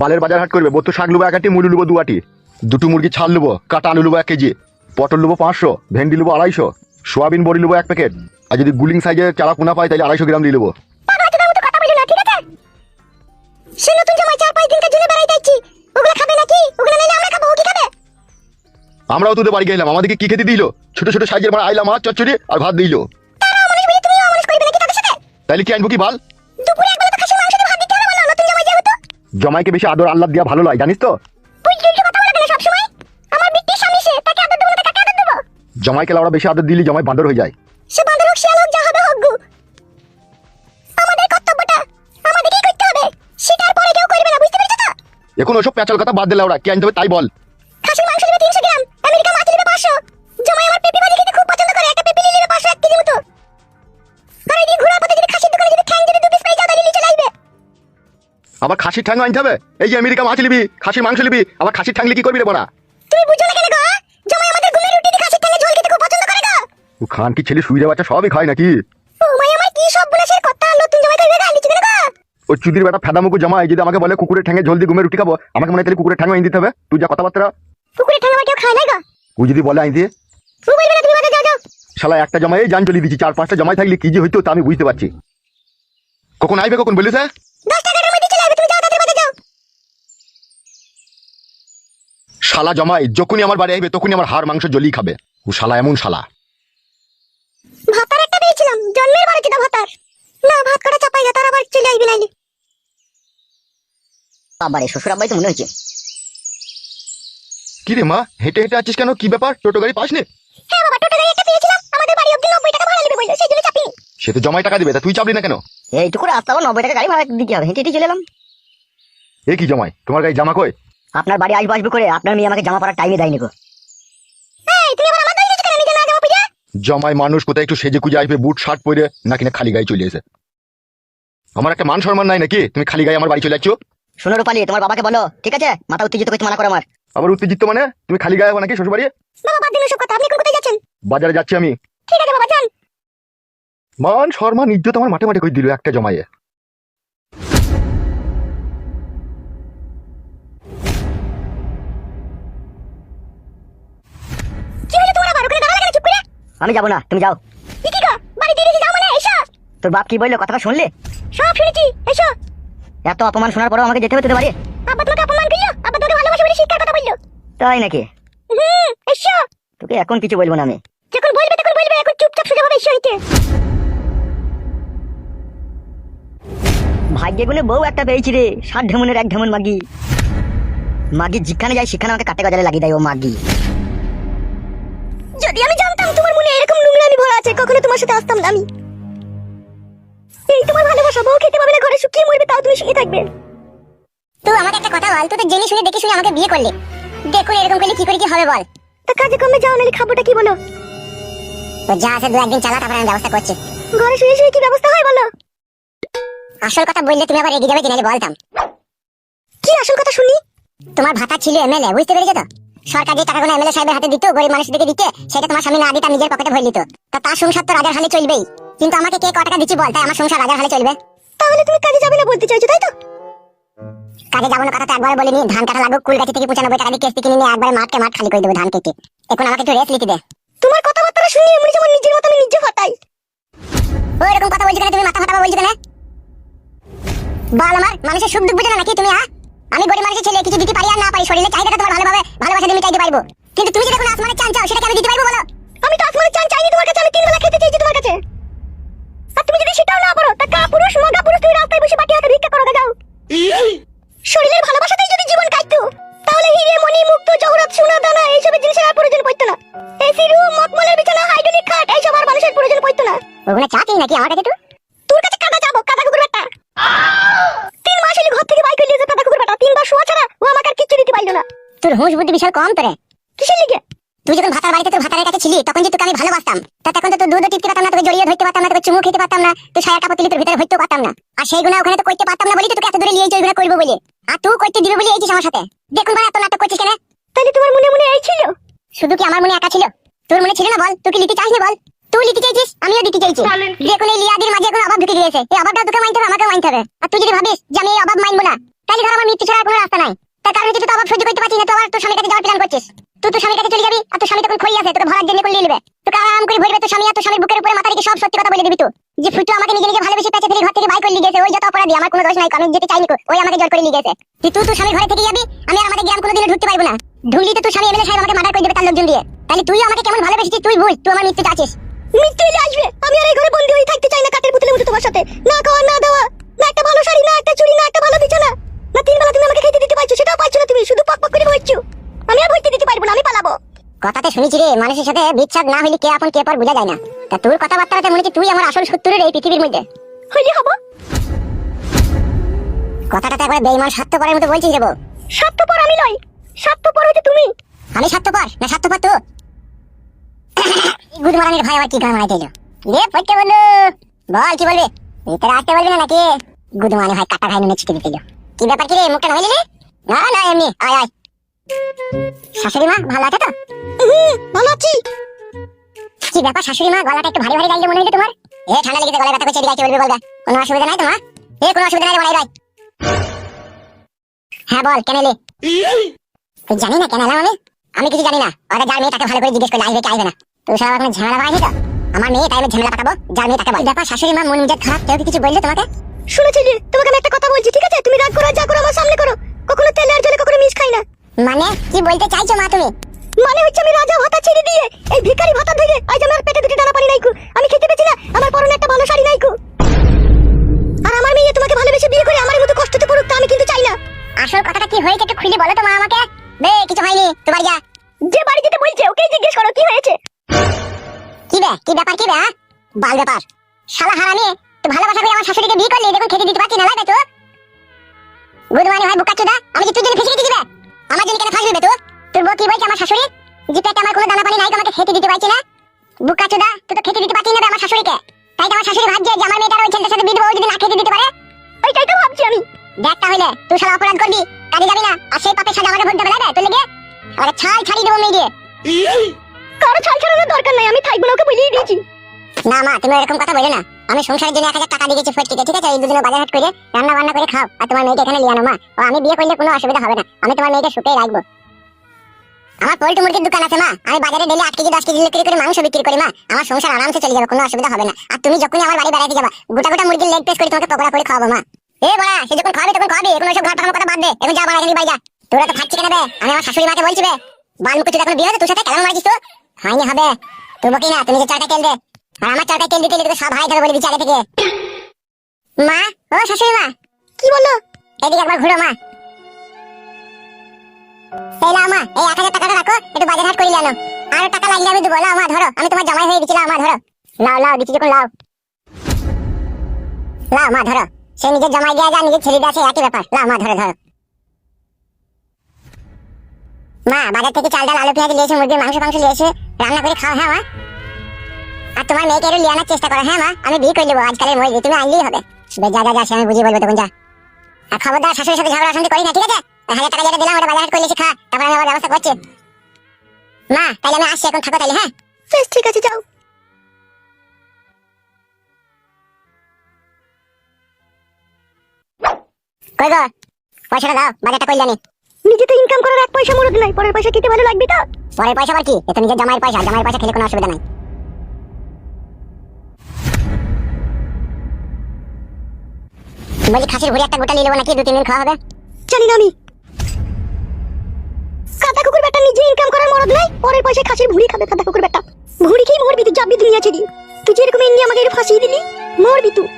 বালের বাজার হাট করবে, বত্তর শাক লুবো 1 আটি, মুলু লুবো 2 আটি, দুটো মুরগি ছাল লুবো, কাটা আলু লুবো 1 কেজি, পটল লুবো 500, ভেন্ডি লুবো 250, সোয়াবিন বড়ি লুবো 1 প্যাকেট, আর যদি গুলিং সাইজের চারা পোনা পাই তাহলে 250 গ্রাম দিয়ে লুবো। আমরাও তোদের বাড়ি গেলাম, আমাদেরকে কি খেতে দিল? ছোট ছোট সাইজের মাছ, আইলা মাছ চচ্চড়ি আর ভাত দিল। তাইলে কি আনবো কি বাল? জমাইকে বেশি আদর আল্লাহ দিয়া ভালো লাগে, জানিস তো? জমাইকে লাউড়া বেশি আদর দিলি জমাই বান্দর হয়ে যায়। এখন ওসব পেঁচাল কথা বাদ দিলে ওরা কি আনতে হবে তাই বল। আবার খাসির ঠ্যাং আনতে হবে? এই যে আমেরিকা মাছ নিবি, খাসির মাংস নিবি, আবার খাসির ঠ্যাং কি করবি রে বড়া? তুমি বুঝো না কেন গো? জামাই আমাদের ঘুমের রুটি দিয়ে খাসির ঠ্যাঙে ঝোল খেতে খুব পছন্দ করে গো। ও খান কি ছেলে শুইরে বাচ্চা সবই খায় নাকি? ও মাই আমার কি সব বলেছে কথা, নতুন জামাই কইবে গালি দিবে না গো। ও চুদির বেটা ফেদামুকু জামাই যদি আমাকে বলে কুকুরের ঠ্যাঙে ঝোল দিয়ে ঘুমের রুটি খাবো, আমাকে মনে তাহলে কুকুরের ঠ্যাং আইন দিতে হবে? তুই যা কথাবার্তা। কুকুরের ঠ্যাং আমার কেউ খায় না গো। ও যদি বলে আইন দিয়ে ও বলবে না, তুমি বাজে যাও যাও। শালা একটা জামাই জান চলি দিছি, 4-5টা জামাই থাকলে কি যে হইতো তা আমি বুঝতে পারছি। কখন আইবে কখন বলিস? 10 টাকার মধ্যে চলে আইবে, তুমি যাও তাড়াতাড়ি বাজে যাও। শালা জমাই যখনই আমার বাড়ি আইবে তখনই আমার হাড় মাংস জলি খাবে। ও শালা এমন শালা। ভাতার একটা পেয়েছিলাম, জন্মের বাড়িতে দা ভাতার। না ভাত কটা চাপাই যা, তার আবার চলে আইবে নাইলে। বাবারে শ্বশুর আব্বাই তো মনে হচ্ছে। কি রে মা হেঁটে হেঁটে আছিস কেন? কি ব্যাপার, টোটো গাড়ি পাসনি? হ্যাঁ বাবা, টোটো গাড়ি একটা পেয়েছিলাম, আমাদের বাড়ি অবধি 90 টাকা ভাড়া নেবে বললো, সেই জন্য চাপিনি। সে তো জমাই টাকা দিবে, তা তুই চাপলি না কেন? এইটুকু রাস্তা আবার 90 টাকা গাড়ি ভাড়া দিতে হবে, হেঁটে হেঁটে চলে এলাম। এ কি জমাই, তোমার গায়ে জামা কই? আপনার বাড়ি আসবো আসবো করে আপনার মেয়ে আমাকে জামা পরার টাইমে দেয়নি গো। এই তুই আবার আমার দাঁড়িয়ে কেন, নিজে না জামা পরে? জমাই মানুষ কোথায় একটু সেজে কুজে আসবে, বুট শার্ট পরে, নাকি না খালি গায়ে চলে এসে? আমার একটা মান সম্মান নাই নাকি তুমি খালি গায়ে আমার বাড়ি চলে যাচ্ছ? শোনো রূপালী, তোমার বাবাকে বলো ঠিক আছে, মাথা উত্তেজিত করতে মানা করো আমার। আবার উত্তেজিত মানে? তুমি খালি গায়ে নাকি শ্বশুর বাড়ি? বাবা বাদ দিন ওসব কথা, আপনি কোথায় যাচ্ছেন? বাজারে যাচ্ছি আমি। ঠিক আছে বাবা যান। মান সম্মান ইজ্জত আমার মাঠে মাঠে কই দিল একটা জমাইয়ে। কি হলো তোমার আবার? ওখানে দাঁড়া লাগা, চুপ করে। আমি যাব না, তুমি যাও। কি কি গো, বাড়ি দিয়ে যাও মানে? এসো। তোর বাপ কি বললো কথাটা শুনলে? সব শুনেছি, এসো। এত অপমান শোনার পরেও আমাকে যেতে হবে তোদের বাড়ি? আব্বা তোমাকে অপমান করলো, আব্বা তোমাকে ভালোবাসে বলে শিক্ষার কথা বললো। তাই নাকি? এসো। তোকে এখন কিছু বলবো না আমি। যখন বলবে তখন বলবে, এখন চুপচাপ সোজা ভাবে এসো হইতে। ভাগ্যে গুনে বউ একটা পেয়েছি রে, 7 ঢেমনের 1 ঢেমন মাগি। মাগি যেখানে যায় সেখানে আমাকে কাটে গজালে লাগিয়ে দেয় ও মাগি। যদি আমি জানতাম তোমার মনে এরকম নোংরামি ভরা আছে, কখনো তোমার সাথে আসতাম না আমি। এই তোমার ভালোবাসা, বউ খেতে পাবে না, ঘরে শুকিয়ে মরবে, তাও তুমি শুয়ে থাকবে। তো আমাকে একটা কথা বল, তুই তো জেনে শুনে দেখে শুনে আমাকে বিয়ে করলি, দেখুন এরকম করলে কি করে কি হবে বল? তা কাজে কমে যাও, নাহলে খাবোটা কি বলো? তো যা আছে 2 একদিন চালা, তারপর আমি ব্যবস্থা করছি। ঘরে শুয়ে শুয়ে কি ব্যবস্থা হয় বলো? আসল কথা বললে তুমি আবার রেগে যাবে, কিনালে বলতাম। কি আসল কথা শুনি? তোমার ভাতা ছিল এমএলএ, বুঝতে পেরেছো তো? সরকার যে টাকাগুলো এমএলএ সাহেবের হাতে দিত, গরিব মানুষদেরকে দিতে, সেটা তোমার স্বামী না দিয়ে তার নিজের পকেটে ভরে নিত। তা তার সংসার তো রাজার হালে চলবেই, কিন্তু আমাকে কে ক টাকা দিচ্ছি বল, তাই আমার সংসার রাজার হালে চলবে। তাহলে তুমি কাজে যাবে না বলতে চাইছো, তাই তো? কাজে যাবো না কথা তো একবার বলিনি, ধান কাটা লাগুক, কুল গাছি থেকে 95 টাকা দিয়ে কেস্তি কিনে নিয়ে একবারে মাঠ খালি করে দেবো ধান কেটে। এখন আমাকে একটু রেস্ট নিতে দে। তোমার কথাবার্তা শুনি এমনি যেমন নিজের মতন নিজে ফাটাই। ও এরকম কথা বলছো কেন তুমি? মাথা ফাটাবা বলছো কেন? বল, আমার মানুষের সুখ দুঃখ বুঝো না নাকি তুমি? আমি গরিব মানুষের ছেলে, কিছু দিতে পারি আর না পারি, শরীরে চাহিদাটা তোমার ভালোভাবে ভালোবাসা দিয়ে মিটাইতে পারবো, কিন্তু তুমি যদি এখন আসমানের চান চাও, সেটা কি আমি দিতে পারবো বলো? আমি তো আসমানের চান চাইনি তোমার কাছে, আমি 3 বেলা খেতে চাইছি তোমার কাছে। আর তুমি যদি সেটাও না পারো, তা পুরুষ মগা পুরুষ তুমি রাস্তায় বসে বাটি হাতে ভিক্ষা করো, যাও। শরীরের ভালোবাসাতেই যদি জীবন কাটতো, তাহলে হিরে মণি মুক্ত জহরত সোনা দানা এইসবের জিনিসের আর প্রয়োজন পড়তো না। এসি রুম, মকমলের বিছানা, হাইড্রোলিক খাট, এইসব আর মানুষের প্রয়োজন পড়তো না। ওগুলো চাচ্ছি নাকি আমার কাছে? তোর কাছে কাদা যাবো, কাদা কুকুর বেটা। 3 মাস হলো ঘর থেকে বাইক করে নিয়েছে কাদা কুকুর বেটা, 3 বার শোয়া ছাড়া ও আমাকে আর কিচ্ছু দিতে পারলো না। তোর হুঁশ বুদ্ধি বিশাল কম তোরে। কিসের লিগে? তুই যখন ভাতার বাড়িতে তোর ভাতারের কাছে ছিলি, তখন যে তোকে আমি ভালোবাসতাম, তা তখন তো তোর দুধ টিপতে পারতাম না, তোকে জড়িয়ে ধরতে পারতাম না, তোকে চুমু খেতে পারতাম না, তুই সায়া কাপড় তুলি তোর ভিতরে ভরতে পারতাম না। আর সেইগুলো ওখানে তো করতে পারতাম না বলি তো তোকে এত দূরে নিয়ে ওইগুলো করবো বলে। আর তুই করতে দিবে বলে এইছিস আমার সাথে। দেখুন ভাই এত নাটক করছিস কেন? তাহলে তোমার মনে মনে এই ছিল? শুধু কি আমার মনে একা ছিল? তোর মনে ছিল না বল? তুই কি লিতে চাস না বল? তুই লিতে চাইছিস, আমিও দিতে চাইছি। দেখুন এই লিয়াদির মাঝে এখন অভাব ঢুকে গিয়েছে, এই অভাবটা তোকে মানতে হবে, আমাকে মানতে হবে। আর তুই যদি ভাবিস যে আমি এই অভাব মানবো না, তাহলে ধর আমার মৃত্যু ছাড়া আর কোনো রাস্তা নাই। তার কারণ হচ্ছে তুই তো অভাব সহ্য করতে পারছিস না, তুই আবার তোর স্বামীর কাছে যাওয়ার প্ল্যান করছিস। তুই তোর স্বামীর কাছে চলে যাবি, আর তোর স্বামী তখন খই আছে, তোকে ভরার জন্য করে নিয়ে নেবে। তোকে আরাম করে ভরবে তোর স্বামী, আর তোর স্বামীর বুকের উপরে মাথা রেখে সব সত্যি কথা বলে দিবি। তো যে ফুটু আমাকে নিজে নিজে ভালোবেসে পেঁচে ফেলে ঘর থেকে বাইর করে নিয়ে গেছে, ওই যত অপরাধী, আমার কোনো দোষ নাই, আমি যেতে চাইনি, ওই আমাকে জোর করে নিয়ে গেছে। তুই তোর স্বামীর ঘরে থেকে যাবি, আমি আর আমাদের গ্রাম কোনোদিনও ঢুকতে পারবো না। ঢুকলি তো তোর স্বামী এমএলএ সাহেব আমাকে মার্ডার করে দেবে তার লোকজন দিয়ে। তাহলে তুই আমাকে কেমন ভালোবেসেছিস তুই ভুল, তুই আমার মৃত্যু চাচ্ছিস। মৃত্যু এলে আসবে, আমি আর এই ঘরে বন্দি হয়ে থাকতে চাই না কাঠের পুতুলের মতো তোমার সাথে। না খাওয়া না দাওয়া, না একটা ভালো শাড়ি, না একটা চুড়ি, না একটা ভালো বিছানা, না 3 বেলা তুমি আমাকে খেতে দিতে পারছো, সেটাও পারছো না। তুমি শুধু পক পক করে বলছো। আমি আর বলতে দিতে পারবো না, আমি পালাবো। কথাতে শুনেছি রে, মানুষের সাথে বিচ্ছেদ না হইলে কে আপন কে পর বোঝা যায় না। তা তোর কথাবার্তাতে মনে হচ্ছে তুই আমার আসল শত্রুর এই পৃথিবীর মধ্যে। হইলে হবো। কথাটা তো একবার বেঈমান স্বার্থপরের মতো বলছিস রে বউ। স্বার্থপর আমি নই, স্বার্থপর হচ্ছে তুমি। আমি স্বার্থপর না স্বার্থপর তো? গুদমারানির ভাই আবার কি গান মারাই দিল রে? পড়তে বললো বল কি বলবে? ভিতরে আসতে বলবি না নাকি? গুদমারানি ভাই কাটা ভাই নুনে ছিটে দিল। কি ব্যাপার কি রে, মুখটা নইলি রে? না না এমনি, আয় আয়। শাশুড়ি মা ভালো আছে তো? ভালো আছি। কি ব্যাপার শাশুড়ি মা, গলাটা একটু ভারী ভারী লাগছে মনে হইলো তোমার? ঠান্ডা লেগেছে, গলায় ব্যথা করছে, এদিকে বলবি বলবা। কোনো অসুবিধা নাই তোমার? কোনো অসুবিধা নাই, বাড়াই। হ্যাঁ বল, কেন এলি? তুই জানি না কেন এলাম আমি কিছু জানি না। ওরা যার মেয়ে তাকে ভালো করে জিজ্ঞেস করলে আসবে কি আসবে না। তুই সব এখন ঝামেলা বাড়াইনি তো? আমার মেয়ে তাই ঝামেলা পাঠাবো, যার মেয়ে তাকে বল। ব্যাপার শাশুড়ি মা মন মেজাজ খারাপ, কেউ কিছু বললো তোমাকে? শুনেছি যে তোমাকে আমি একটা কথা বলছি, ঠিক আছে? তুমি রাগ করো, যা করো আমার সামনে করো। কখনো তেলে আর জলে কখনো মিশ খাই না। মানে কি বলতে চাইছো মা তুমি? মানে হচ্ছে আমি রাজা ভাতা ছেড়ে দিয়ে এই ভিখারি ভাতা ধরে আজ আমার পেটে দুটি দানা পানি নাইকু, আমি খেতে পেছি না, আমার পরনে একটা ভালো শাড়ি নাইকু। আর আমার মেয়ে তোমাকে ভালোবেসে বিয়ে করে আমার মতো কষ্টতে পড়ুক, তা আমি কিন্তু চাই না। আসল কথাটা কি হয়েছে একটু খুলে বলো তো মা আমাকে। বে কিছু হয়নি, তুই বাড়ি যা। যে বাড়ি যেতে বলছে ওকে জিজ্ঞেস করো কি হয়েছে। কি বে, কি ব্যাপার কি বে? বাল ব্যাপার। শালা হারামি, তুই ভালোবাসা করে আমার শাশুড়িকে বিয়ে করলি, দেখুন খেতে দিতে পারছি না, লাগে তো? গুদমানি ভাই বুকাচোদা, আমি কি তোর জন্য ফেসে দিতে? আমার জন্য কেন ফাঁসবি বে তুই? তোর বউ কি বলছে আমার শাশুড়ি? যে পেটে আমার কোনো দানা পানি নাই, আমাকে খেতে দিতে পারছি না। বুকাচোদা, তুই তো খেতে দিতে পারছিস না আমার শাশুড়িকে। তাই তো আমার শাশুড়ি ভাবছে যে আমার মেয়েটার ওই ছেলেটার সাথে বিয়ে দেবো, যদি না খেতে দিতে পারে। ওইটাই তো ভাবছি আমি। দেখ তাহলে তুই শালা অপরাধ করবি, কাজে যাবি না, আর সেই পাপের সাজা আমাকে ভুলতে হবে, তোর লেগে আরে ছাল ছাড়িয়ে দেবো মেয়ে দিয়ে। কারো ছাল ছাড়ানোর দরকার নাই, আমি থাকবো না, ওকে বলিয়ে দিয়েছি। না মা, তুমি এরকম কথা বলো না। আমি সংসারের জন্য 1000 টাকা দিয়েছি ফটকিতে, ঠিক আছে? এই দুদিনে বাজার হাট করে রান্না বান্না করে খাও, আর তোমার মেয়েকে এখানে নিয়ে আনো মা। ও আমি বিয়ে করলে কোনো অসুবিধা হবে না, আমি তোমার মেয়েকে সুখেই রাখবো। আমার পোল্ট্রি মুরগির দোকান আছে মা, আমি বাজারে ডেলি 8 কেজি 10 কেজি বিক্রি করে মাংস বিক্রি করি মা। আমার সংসার আরামসে চলে যাবে, কোনো অসুবিধা হবে না। আর তুমি যখনই আমার বাড়ি বেড়াতে যাবা, গোটা গোটা মুরগির লেগ পিস করে তোমাকে পকোড়া করে খাওয়াবো মা। এ বড়া, সে যখন খাবে তখন খাবে, কোনো সব ঘাট ভাঙার কথা বাদ দে। এখন যা বাড়া এখানে বাই যা। তোরা তো থাকছিস কেন বে? আমি আমার শাশুড়ি মাকে বলছি বে, বাল মুকুচি এখন বিয়ে হতে তোর সাথে কেমন মারিস তো? হয়নি হবে, তুই বকি না, তুমি যে চারটা তেল দে, আর আমার চারটা তেল দিতে তোকে সব হাই যাবে বলে দিচ্ছি আগে থেকে। মা, ও শাশুড়ি মা, কি বললো? এদিকে একবার ঘুরো মা। এই লাও মা, এই 1000 টাকাটা রাখো, একটু বাজার হাট করে আনো। আর টাকা লাগলে আমি দেবো, লাও মা ধরো, আমি তোমার জামাই হয়ে গেছিলাম, মা ধরো। লাও লাও দিচ্ছি যখন লাও। লাও মা ধরো, সে নিজের জামাই দেয়া যা নিজের ছেলে দেয়া একই ব্যাপার। লাও মা ধরো ধরো। মা বাজার থেকে চাল ডাল আলু পেঁয়াজ নিয়েছে, মুরগির মাংস ফাংস নিয়েছে, রান্না করে খাও। হ্যাঁ মা, আর তোমার মেয়েকে একটু লিয়ে আনার চেষ্টা করো। হ্যাঁ মা, আমি বিয়ে করে দেবো আজকালের মহিলা, তুমি আনলেই হবে। যা যা যা, সে আমি বুঝিয়ে বলবো তখন যা। আর খবরদার শাশুড়ির সাথে ঝগড়া অশান্তি করি না, ঠিক আছে? 1000 টাকা যেটা দিলাম ওটা বাজার হাট করে নিয়েছি, খা, তারপর আমি আবার ব্যবস্থা করছি। মা তাহলে আমি আসছি, এখন থাকো তাহলে। হ্যাঁ বেশ, ঠিক আছে, যাও। কই গো, পয়সাটা দাও, বাজারটা কই জানি। নিজে তো ইনকাম করার 1 পয়সা মুরদ নাই, পরের পয়সা খেতে ভালো লাগবে তো? পরের পয়সা আবার কি? এটা নিজের জামাইয়ের পয়সা, জামাইয়ের পয়সা খেলে কোনো অসুবিধা নাই। বলি খাসির ভুড়ি একটা গোটা নিয়ে নেবো নাকি? 2-3 দিন খাওয়া হবে? জানি না আমি। কাদা কুকুর বেটা নিজে ইনকাম করার মরদ নাই, পরের পয়সায় খাসির ভুড়ি খাবে। কাদা কুকুর বেটা ভুড়ি খেয়ে মরবি তুই, যাবি দুনিয়া ছেড়ে। তুই যেরকম এমনি আমাকে ফাঁসিয়ে দিলি, মরবি তুই।